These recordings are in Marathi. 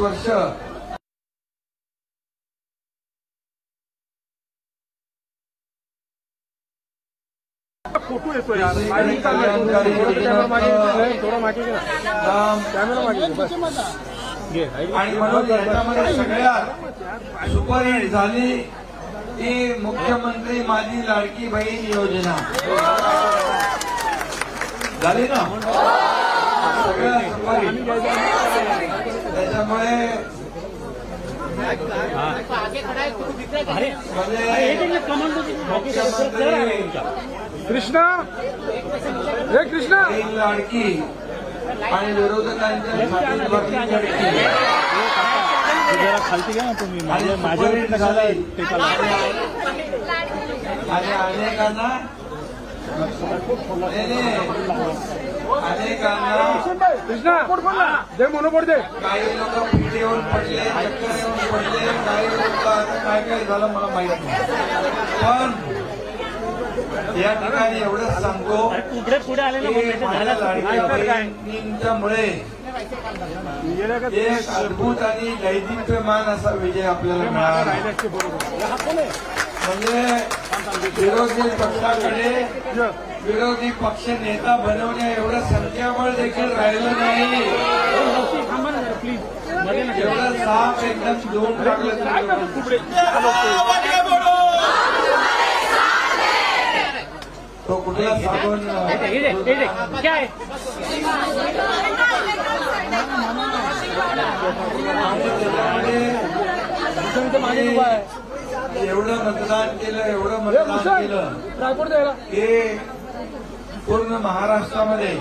वर्ष फोटो येतो यार थोडं मागे कॅमेरा मागे आणि म्हणून याच्यामध्ये सगळ्यात सुपरहिट झाली ती मुख्यमंत्री माझी लाडकी बहीण योजना झाली ना सगळ्या सुपरहिट। त्याच्यामुळे कृष्णा हे कृष्णा लाडकी आणि विरोधकांच्या जरा खालती घ्या ना तुम्ही माझ्यावर आणि अनेकांना कृष्णा दे मनोपड दे। काही लोक पिढी येऊन पडले चक्कर येऊन पडले काही लोक काय काय झालं मला माहित नाही पण या ठिकाणी एवढंच सांगतो माझ्या लाडक्यामुळे एक अद्भुत आणि दैदिप्यमान असा विजय आपल्याला मिळाला। म्हणजे विरोधी पक्षाकडे विरोधी पक्ष नेता बनवण्या एवढं संख्याबळ देखील राहिलं नाही। एवढं साफ एकदम दोन टाकलं तो कुठला साबण एवढं मतदान केलं हे पूर्ण महाराष्ट्रामध्ये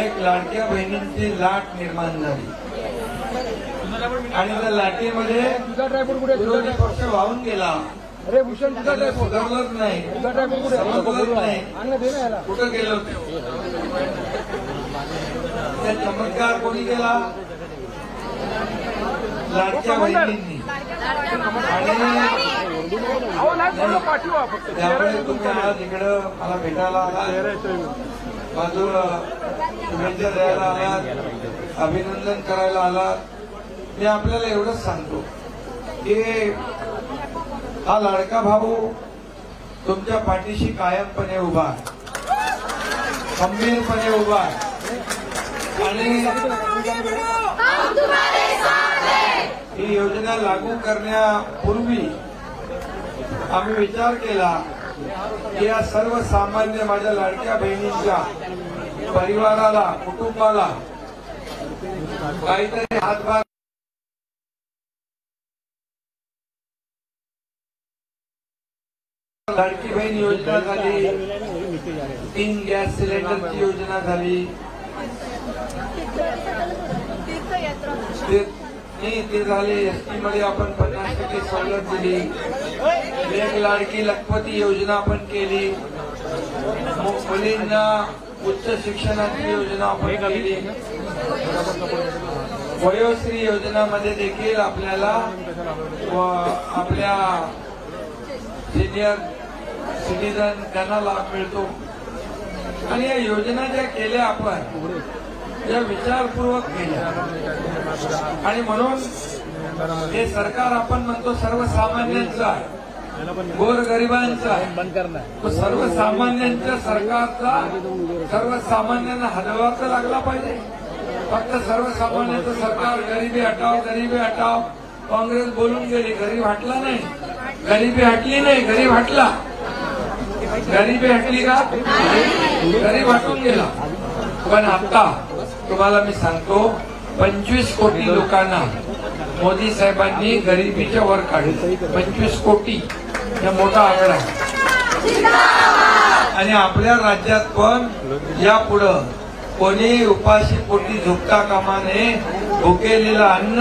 एक लाडक्या बहिणींची लाट निर्माण झाली आणि त्या लाटेमध्ये विरोधी पक्ष वाहून गेला। अरे भूषण सुधारलंच नाही कुठं गेलं त्या चमत्कार कोणी केला लाडक्या बहिणींनी आणि त्यामुळे तुम्ही आज इकडं मला भेटायला आलात बाजूला शुभेच्छा द्यायला आलात अभिनंदन करायला आलात। मी आपल्याला एवढंच सांगतो की हा लाडका भाऊ तुमच्या पाठीशी कायमपणे उभा आहे खंबीरपणे उभा आहे आणि ही योजना लागू करण्यापूर्वी आम्ही विचार केला की या सर्वसामान्य माझ्या लाडक्या बहिणींच्या परिवाराला कुटुंबाला काहीतरी हातभार लाडकी बहीण योजना झाली 3 गॅस सिलेंडरची योजना झाली ते झाले एसटी मध्ये आपण 50% सवलत दिली एक लाडकी लखपती योजना आपण केली मुलींना उच्च शिक्षणाची योजना आपण केली वयोश्री योजनामध्ये देखील आपल्याला आपल्या सिनियर सिटीजन त्यांना लाभ मिळतो आणि या योजना ज्या केल्या आपण या विचारपूर्वक केल्या आणि म्हणून हे सरकार आपण म्हणतो सर्वसामान्यांचं आहे गोरगरिबांचं आहे सर्वसामान्यांच्या सरकारचा सर्वसामान्यांना हातभार तर लागला पाहिजे। फक्त सर्वसामान्यांचं सरकार गरिबी हटाव काँग्रेस बोलून गेली गरीब हटला नाही गरिबी हटली नाही गरीब हटला गरिबी हटली का गरीब हटून गेला। पण आता तुम्हाला मी सांगतो 25 कोटी लोकांना मोदी साहेबांनी गरिबीच्या वर काढलं 25 कोटी हा मोठा आकडा आणि आपल्या राज्यात पण यापुढं कोणी उपाशी पोटी झोपता कामा नये भुकेलेलं अन्न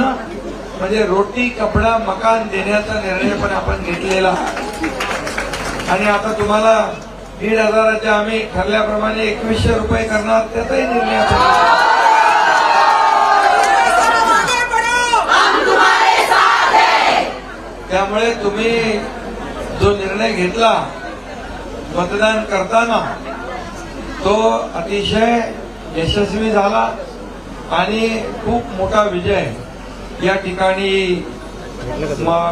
म्हणजे रोटी कपडा मकान देण्याचा निर्णय पण आपण घेतलेला आणि आता तुम्हाला 1,500 आम्ही ठरल्याप्रमाणे 2100 रुपये करणार त्याचाही निर्णय त्यामुळे तुम्ही जो निर्णय घेतला मतदान करताना तो अतिशय यशस्वी झाला आणि खूप मोठा विजय या ठिकाणी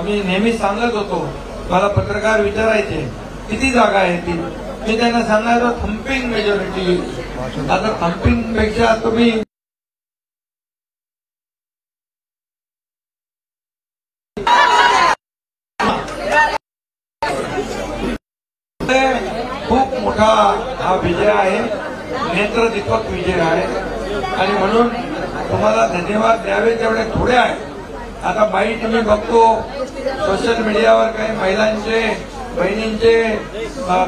मी नेहमी सांगत होतो, मला पत्रकार विचारायचे किती जागा येतील, मी त्यांना सांगायचो थम्पिंग मेजॉरिटी. आता थम्पिंग पेक्षा तुम्ही खूप मोठा हा विजय आहे, नेत्रदीपक विजय आहे. आणि म्हणून तुम्हाला धन्यवाद द्यावे तेवढे थोडे आहे. आता बाईट मी बघतो सोशल मीडियावर काही महिलांचे बहिणींचे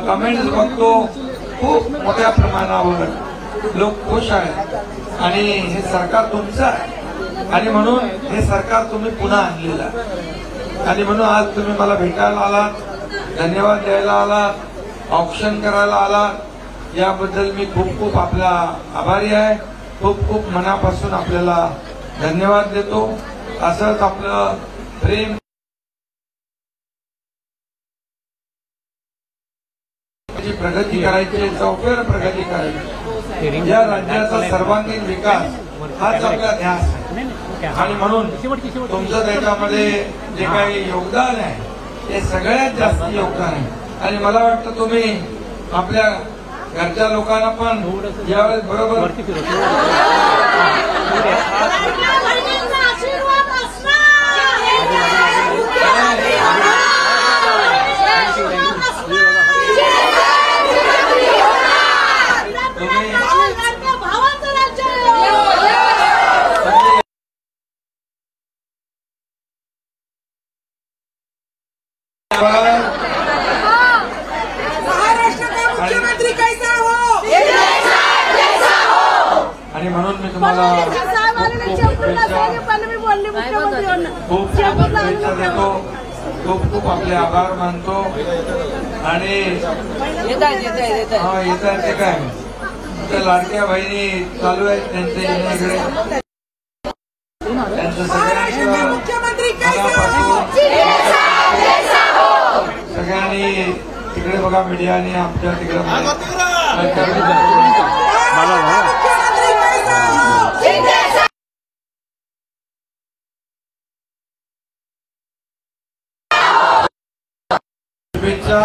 कमेंट्स बघतो, खूप मोठ्या प्रमाणावर लोक खुश आहेत आणि हे सरकार तुमचं आहे आणि म्हणून हे सरकार तुम्ही पुन्हा आणलेलं आहे. आणि म्हणून आज तुम्ही मला भेटायला आलात, धन्यवाद द्यायला आलात, ऑप्शन करायला आलात, याबद्दल मी खूप खूप आपला आभारी आहे. खूप खूप मनापासून आपल्याला धन्यवाद देतो. असंच आपलं प्रेम प्रगती करायची, चौफेर प्रगती करायची, या राज्याचा सर्वांगीण विकास हाच आपला ध्यास आहे. आणि म्हणून तुमचं त्याच्यामध्ये जे काही योगदान आहे ते सगळ्यात जास्त योगदान आहे. आणि मला वाटतं तुम्ही आपल्या घरच्या लोकांना पण यावेळेस बरोबर आणि म्हणून मी तुम्हाला खूप शुभेच्छा देतो, खूप खूप आपले आभार मानतो. आणि हा येत आहे ते काय त्या लाडक्या बहिणी चालू आहेत त्यांचे येण्याकडे, त्यांचं सगळ्यांचं सगळ्यांनी तिकडे बघा मीडियाने आमच्या तिकडे शुभेच्छा.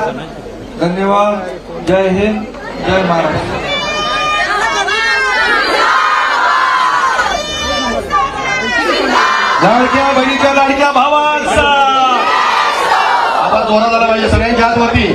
धन्यवाद. जय हिंद, जय महाराष्ट्र. लाडक्या बहिणीच्या लाडक्या भावांचा आवाज जोरात आला पाहिजे सगळ्यांच्या हातवरती.